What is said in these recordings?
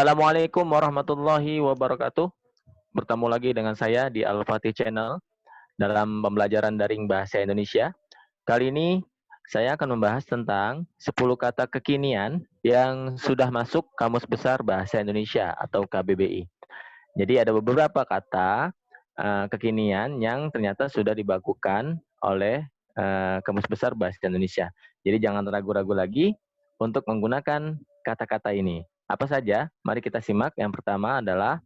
Assalamualaikum warahmatullahi wabarakatuh. Bertemu lagi dengan saya di Al-Fatih Channel dalam pembelajaran daring bahasa Indonesia. Kali ini saya akan membahas tentang 10 kata kekinian yang sudah masuk Kamus Besar Bahasa Indonesia atau KBBI. Jadi ada beberapa kata kekinian yang ternyata sudah dibakukan oleh Kamus Besar Bahasa Indonesia. Jadi jangan ragu-ragu lagi untuk menggunakan kata-kata ini. Apa saja? Mari kita simak. Yang pertama adalah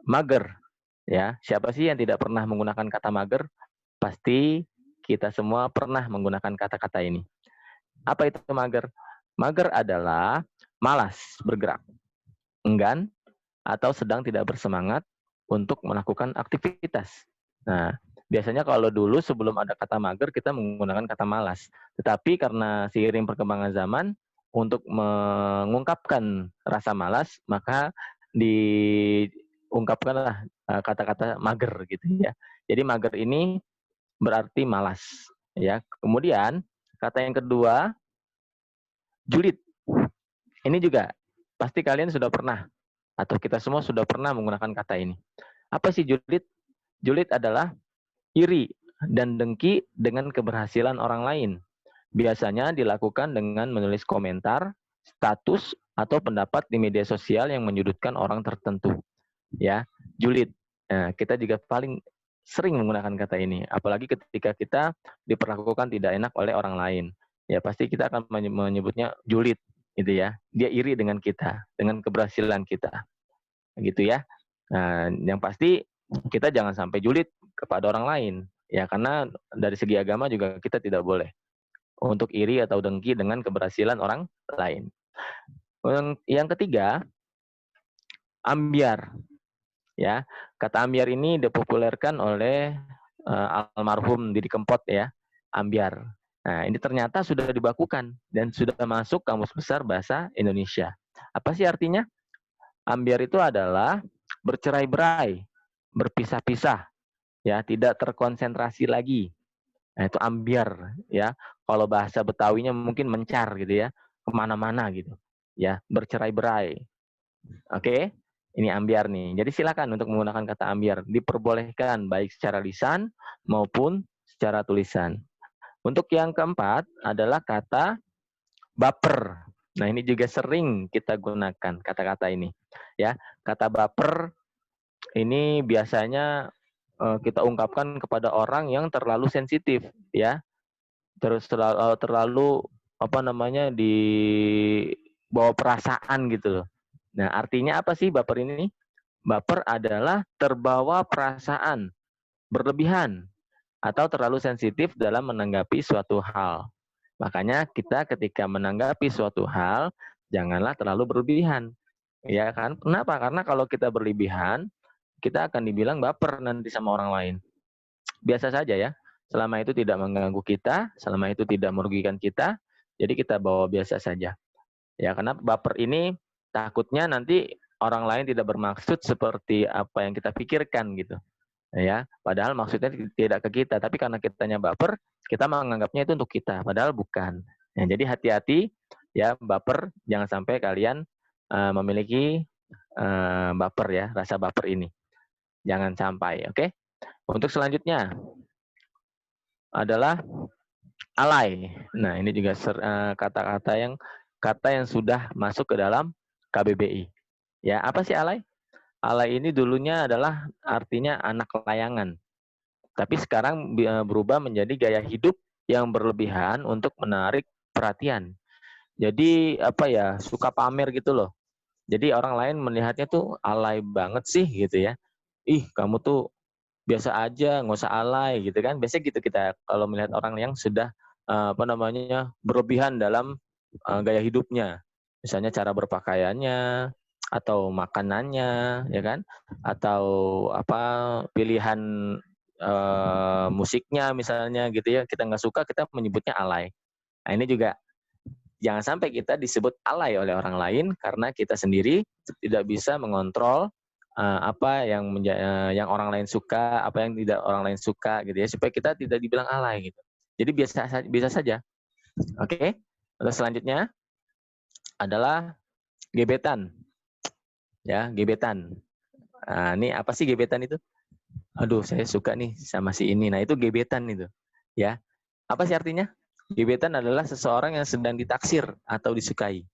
mager. Ya, siapa sih yang tidak pernah menggunakan kata mager? Pasti kita semua pernah menggunakan kata-kata ini. Apa itu mager? Mager adalah malas bergerak, enggan, atau sedang tidak bersemangat untuk melakukan aktivitas. Nah, biasanya kalau dulu sebelum ada kata mager kita menggunakan kata malas. Tetapi karena seiring perkembangan zaman untuk mengungkapkan rasa malas, maka diungkapkanlah kata-kata mager gitu ya. Jadi mager ini berarti malas ya. Kemudian kata yang kedua, julid. Ini juga pasti kalian sudah pernah atau kita semua sudah pernah menggunakan kata ini. Apa sih julid? Julid adalah iri dan dengki dengan keberhasilan orang lain. Biasanya dilakukan dengan menulis komentar, status, atau pendapat di media sosial yang menyudutkan orang tertentu. Ya, julid. Nah, kita juga paling sering menggunakan kata ini, apalagi ketika kita diperlakukan tidak enak oleh orang lain. Ya, pasti kita akan menyebutnya julid, gitu ya. Dia iri dengan kita, dengan keberhasilan kita, gitu ya. Nah, yang pasti kita jangan sampai julid kepada orang lain, ya karena dari segi agama juga kita tidak boleh untuk iri atau dengki dengan keberhasilan orang lain. Yang ketiga, ambyar. Ya, kata ambyar ini dipopulerkan oleh almarhum Didi Kempot ya, ambyar. Nah, ini ternyata sudah dibakukan dan sudah masuk Kamus Besar Bahasa Indonesia. Apa sih artinya? Ambyar itu adalah bercerai-berai, berpisah-pisah, ya, tidak terkonsentrasi lagi. Nah, itu ambyar, ya. Kalau bahasa Betawinya mungkin mencar gitu ya, kemana-mana gitu, ya, bercerai-berai. Oke, ini ambyar nih. Jadi silakan untuk menggunakan kata ambyar. Diperbolehkan baik secara lisan maupun secara tulisan. Untuk yang keempat adalah kata baper. Nah, ini juga sering kita gunakan kata-kata ini. Ya, kata baper ini biasanya kita ungkapkan kepada orang yang terlalu sensitif, ya. Terus terlalu apa namanya dibawa perasaan gitu loh. Nah, artinya apa sih baper ini? Baper adalah terbawa perasaan, berlebihan, atau terlalu sensitif dalam menanggapi suatu hal. Makanya kita ketika menanggapi suatu hal, janganlah terlalu berlebihan. Ya kan? Kenapa? Karena kalau kita berlebihan, kita akan dibilang baper nanti sama orang lain. Biasa saja ya. Selama itu tidak mengganggu kita, selama itu tidak merugikan kita, jadi kita bawa biasa saja. Ya, karena baper ini takutnya nanti orang lain tidak bermaksud seperti apa yang kita pikirkan gitu. Ya, padahal maksudnya tidak ke kita, tapi karena kitanya baper, kita menganggapnya itu untuk kita, padahal bukan. Ya, jadi hati-hati ya, baper, jangan sampai kalian memiliki baper ya, rasa baper ini. Jangan sampai, oke? Untuk selanjutnya adalah alay. Nah, ini juga kata yang sudah masuk ke dalam KBBI. Ya, apa sih alay? Alay ini dulunya adalah artinya anak layangan. Tapi sekarang berubah menjadi gaya hidup yang berlebihan untuk menarik perhatian. Jadi apa ya, suka pamer gitu loh. Jadi orang lain melihatnya tuh alay banget sih gitu ya. Ih, kamu tuh biasa aja, nggak usah alay gitu kan. Biasanya gitu kita kalau melihat orang yang sudah apa namanya berlebihan dalam gaya hidupnya. Misalnya cara berpakaiannya atau makanannya, ya kan? Atau apa pilihan musiknya misalnya gitu ya. Kita nggak suka, kita menyebutnya alay. Nah, ini juga jangan sampai kita disebut alay oleh orang lain karena kita sendiri tidak bisa mengontrol apa yang orang lain suka, apa yang tidak orang lain suka gitu ya, supaya kita tidak dibilang alay gitu. Jadi biasa saja. Oke. Terus selanjutnya adalah gebetan. Ya, gebetan. Nah, ini apa sih gebetan itu? Aduh, saya suka nih sama si ini. Nah, itu gebetan itu. Ya. Apa sih artinya? Gebetan adalah seseorang yang sedang ditaksir atau disukai.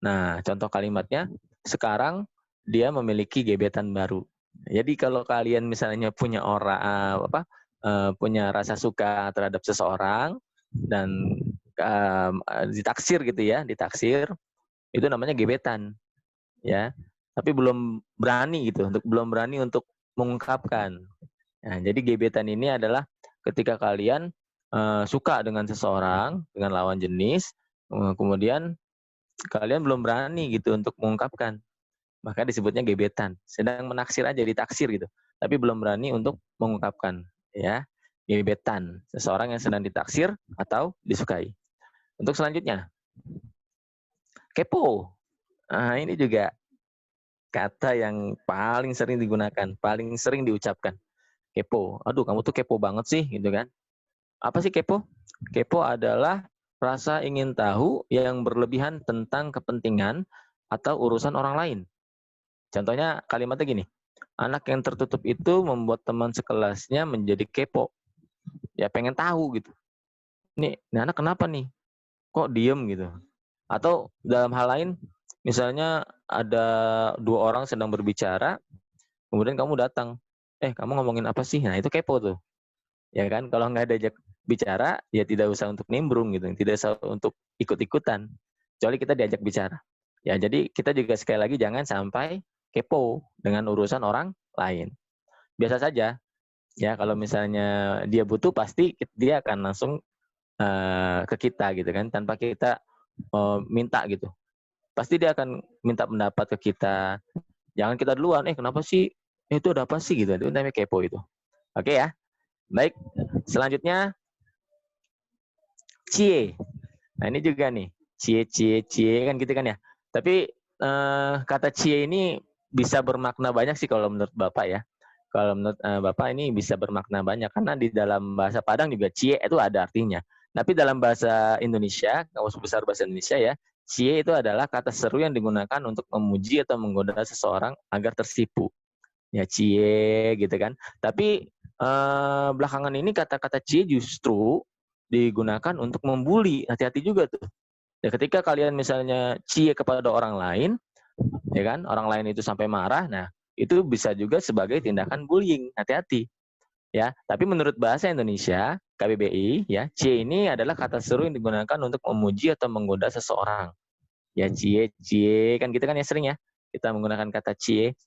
Nah, contoh kalimatnya, sekarang dia memiliki gebetan baru. Jadi kalau kalian misalnya punya orang punya rasa suka terhadap seseorang dan ditaksir gitu ya, ditaksir, itu namanya gebetan, ya. Tapi belum berani untuk mengungkapkan. Nah, jadi gebetan ini adalah ketika kalian suka dengan seseorang, dengan lawan jenis, kemudian kalian belum berani gitu untuk mengungkapkan. Maka disebutnya gebetan. Sedang menaksir aja, ditaksir gitu. Tapi belum berani untuk mengungkapkan. Ya, gebetan. Seseorang yang sedang ditaksir atau disukai. Untuk selanjutnya, kepo. Nah, ini juga kata yang paling sering digunakan, paling sering diucapkan. Kepo. Aduh, kamu tuh kepo banget sih, gitu kan. Apa sih kepo? Kepo adalah rasa ingin tahu yang berlebihan tentang kepentingan atau urusan orang lain. Contohnya kalimatnya gini, anak yang tertutup itu membuat teman sekelasnya menjadi kepo. Ya pengen tahu gitu. Ini anak kenapa nih? Kok diem gitu? Atau dalam hal lain, misalnya ada dua orang sedang berbicara, kemudian kamu datang. Kamu ngomongin apa sih? Nah itu kepo tuh. Ya kan, kalau nggak diajak bicara, ya tidak usah untuk nimbrung gitu. Tidak usah untuk ikut-ikutan. Kecuali kita diajak bicara. Ya jadi kita juga sekali lagi jangan sampai kepo dengan urusan orang lain. Biasa saja, ya kalau misalnya dia butuh pasti dia akan langsung ke kita gitu kan, tanpa kita minta gitu. Pasti dia akan minta pendapat ke kita. Jangan kita duluan, kenapa sih? Itu ada apa sih gitu. Itu namanya kepo itu. Oke ya. Baik, selanjutnya cie. Nah ini juga nih, cie kan gitu kan ya. Tapi kata cie ini bisa bermakna banyak sih kalau menurut Bapak ya. Kalau menurut Bapak ini bisa bermakna banyak karena di dalam bahasa Padang juga cie itu ada artinya. Tapi dalam bahasa Indonesia, Kamus Besar Bahasa Indonesia ya, cie itu adalah kata seru yang digunakan untuk memuji atau menggoda seseorang agar tersipu. Ya cie gitu kan. Tapi belakangan ini kata-kata cie justru digunakan untuk membuli. Hati-hati juga tuh. Ya ketika kalian misalnya cie kepada orang lain, ya kan, orang lain itu sampai marah, nah itu bisa juga sebagai tindakan bullying. Hati-hati. Ya, tapi menurut bahasa Indonesia, KBBI, ya, cie ini adalah kata seru yang digunakan untuk memuji atau menggoda seseorang. Ya, cie kan gitu kan ya sering ya. Kita menggunakan kata cie.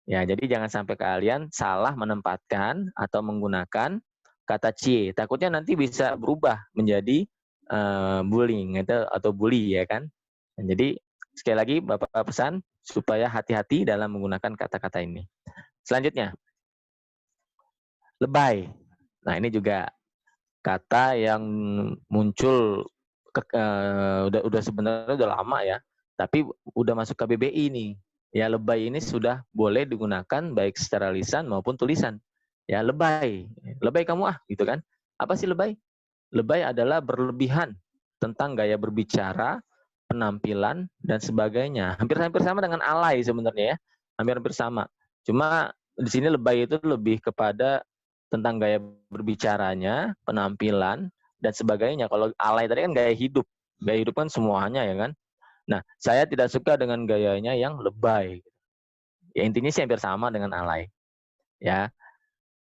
Ya, jadi jangan sampai kalian salah menempatkan atau menggunakan kata cie. Takutnya nanti bisa berubah menjadi bullying atau bully ya kan. Dan jadi sekali lagi Bapak pesan supaya hati-hati dalam menggunakan kata-kata ini. Selanjutnya, lebay. Nah, ini juga kata yang muncul udah sebenarnya udah lama ya, tapi udah masuk KBBI nih. Ya lebay ini sudah boleh digunakan baik secara lisan maupun tulisan. Ya lebay, lebay kamu gitu kan? Apa sih lebay? Lebay adalah berlebihan tentang gaya berbicara, penampilan dan sebagainya. Hampir-hampir sama dengan alay sebenarnya ya. Hampir-hampir sama. Cuma di sini lebay itu lebih kepada tentang gaya berbicaranya, penampilan dan sebagainya. Kalau alay tadi kan gaya hidup. Gaya hidup kan semuanya ya kan. Nah, saya tidak suka dengan gayanya yang lebay. Ya intinya sih hampir sama dengan alay. Ya,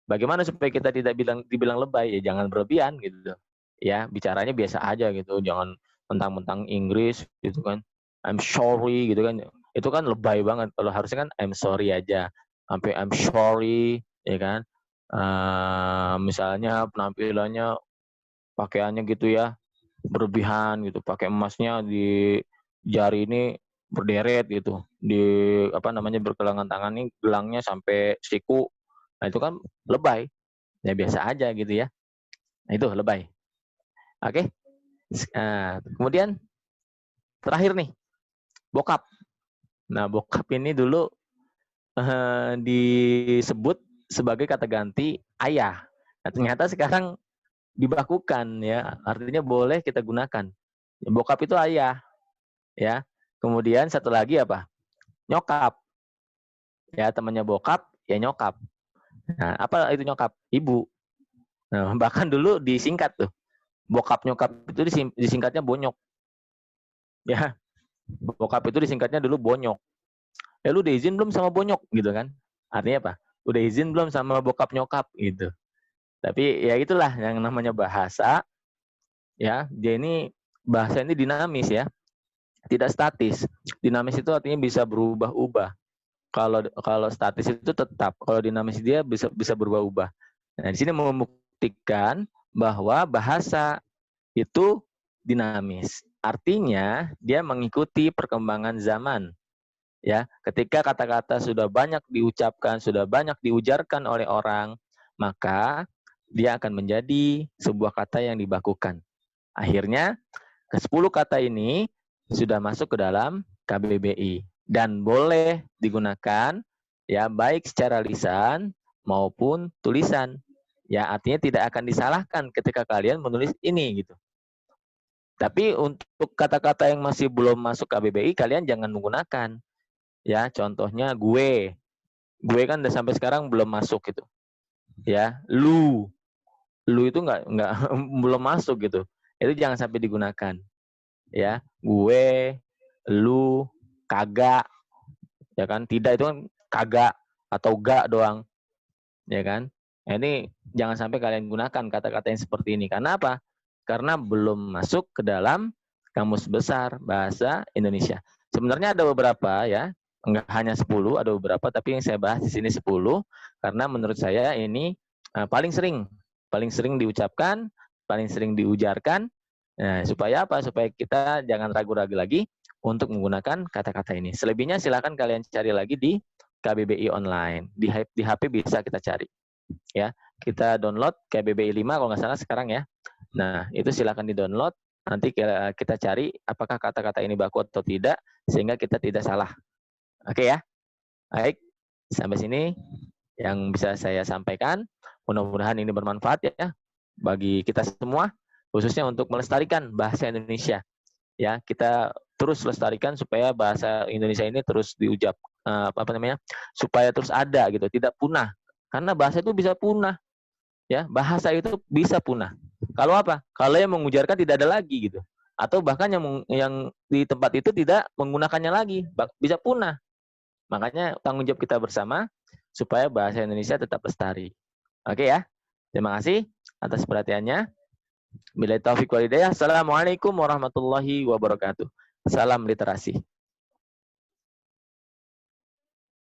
bagaimana supaya kita tidak dibilang lebay? Ya jangan berlebihan gitu. Ya, bicaranya biasa aja gitu. Jangan mentang-mentang Inggris gitu kan. I'm sorry gitu kan. Itu kan lebay banget. Kalau harusnya kan I'm sorry aja. Sampai I'm sorry ya kan. Misalnya penampilannya pakaiannya gitu ya berlebihan gitu, pakai emasnya di jari ini berderet gitu, di bergelangan tangan ini gelangnya sampai siku. Nah itu kan lebay. Ya biasa aja gitu ya. Nah itu lebay. Oke. Kemudian terakhir nih, bokap. Nah bokap ini dulu disebut sebagai kata ganti ayah. Nah ternyata sekarang dibakukan ya, artinya boleh kita gunakan. Bokap itu ayah, ya. Kemudian satu lagi apa? Nyokap. Ya, temannya bokap, ya nyokap. Nah, apa itu nyokap? Ibu. Nah, bahkan dulu disingkat tuh. Bokap nyokap itu disingkatnya bonyok. Ya, bokap itu disingkatnya dulu bonyok. Lu udah izin belum sama bonyok gitu kan? Artinya apa? Udah izin belum sama bokap nyokap gitu. Tapi ya itulah yang namanya bahasa, ya. Dia ini bahasa ini dinamis ya, tidak statis. Dinamis itu artinya bisa berubah-ubah. Kalau kalau statis itu tetap, kalau dinamis dia bisa bisa berubah-ubah. Nah, di sini membuktikan bahwa bahasa itu dinamis. Artinya dia mengikuti perkembangan zaman. Ya, ketika kata-kata sudah banyak diucapkan, sudah banyak diujarkan oleh orang, maka dia akan menjadi sebuah kata yang dibakukan. Akhirnya, ke-10 kata ini sudah masuk ke dalam KBBI dan boleh digunakan ya baik secara lisan maupun tulisan. Ya, artinya tidak akan disalahkan ketika kalian menulis ini gitu. Tapi untuk kata-kata yang masih belum masuk KBBI kalian jangan menggunakan. Ya, contohnya gue. Gue kan udah sampai sekarang belum masuk gitu. Ya, lu itu nggak belum masuk gitu. Itu jangan sampai digunakan. Ya, gue, lu, kagak, ya kan? Tidak itu kan kagak atau gak doang, ya kan? Nah, ini jangan sampai kalian gunakan kata-kata yang seperti ini. Karena apa? Karena belum masuk ke dalam Kamus Besar Bahasa Indonesia. Sebenarnya ada beberapa ya, enggak hanya 10, ada beberapa, tapi yang saya bahas di sini 10 karena menurut saya ini paling sering diucapkan, paling sering diujarkan. Nah, supaya apa? Supaya kita jangan ragu-ragu lagi untuk menggunakan kata-kata ini. Selebihnya silakan kalian cari lagi di KBBI online. Di HP bisa kita cari. Ya, kita download KBBI 5 kalau nggak salah sekarang ya. Nah, itu silakan di-download. Nanti kita cari apakah kata-kata ini baku atau tidak sehingga kita tidak salah. Oke ya. Baik. Sampai sini yang bisa saya sampaikan. Mudah-mudahan ini bermanfaat ya bagi kita semua, khususnya untuk melestarikan bahasa Indonesia. Ya, kita terus lestarikan supaya bahasa Indonesia ini terus diucap supaya terus ada gitu, tidak punah. Karena bahasa itu bisa punah. Ya, bahasa itu bisa punah. Kalau apa? Kalau yang mengujarkan tidak ada lagi gitu. Atau bahkan yang di tempat itu tidak menggunakannya lagi, bisa punah. Makanya tanggung jawab kita bersama supaya bahasa Indonesia tetap lestari. Oke ya. Terima kasih atas perhatiannya. Billahi taufiq wal hidayah. Assalamualaikum warahmatullahi wabarakatuh. Salam literasi.